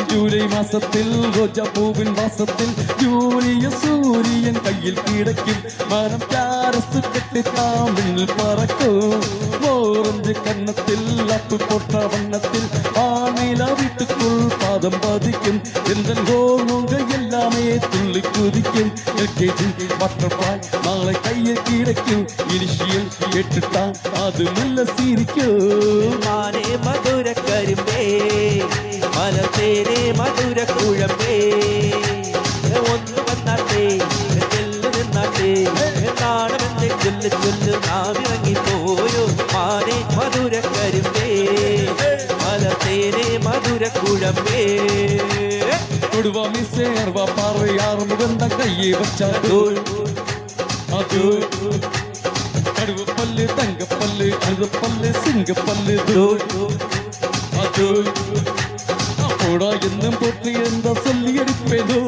July മാസത്തിൽ റോജാപ്പൂവിൻ വാസത്തിൽ Julia സൂര്യൻ കയ്യിൽ കിടക്കും മനം ചാരസ് കെട്ടി താമിൽ പറക്കും ഓറഞ്ച് കണ്ണത്തിൽ അപ്പ് പൊട്ട വണ്ണത്തിൽ ആനില വീട്ടുക്കുൾ പാദം പതിക്കും എന്തൻ ഹോമുക എല്ലാമേ തുള്ളി കുതിക്കും LKG ബട്ടർഫ്ലൈ നാളെ കയ്യിൽ കിടക്കും ഇനിഷ്യൽ കേട്ടിട്ടാ അത് മുല്ല സിരിക്കും മാനേ മധുര കരിമ്പേ മലർത്തേനെ മധുര കുഴമ്പേ ഒന്ന് വന്നാട്ടെ ചെല്ലു നിന്നാട്ടെ നാണമെന്ന് ചൊല്ല് ചൊല്ല് നാവിറങ്ങി പോയോ മാനേ മധുര കരിമ്പേ മലർത്തേനെ മധുര കുഴമ്പേ കൊടുവാ മിസേർവാ പാറയാറ് മുഖന്ത കയ്യെ വച്ചാൽ അത് കടുവപ്പല്ല് തങ്കപ്പല്ല് അഴുതപ്പല്ല് സിംഗപ്പല്ല് അത് അപ്പോടാ എന്നും പൊട്ടി എന്താ ചൊല്ലിയെടുപ്പേതോ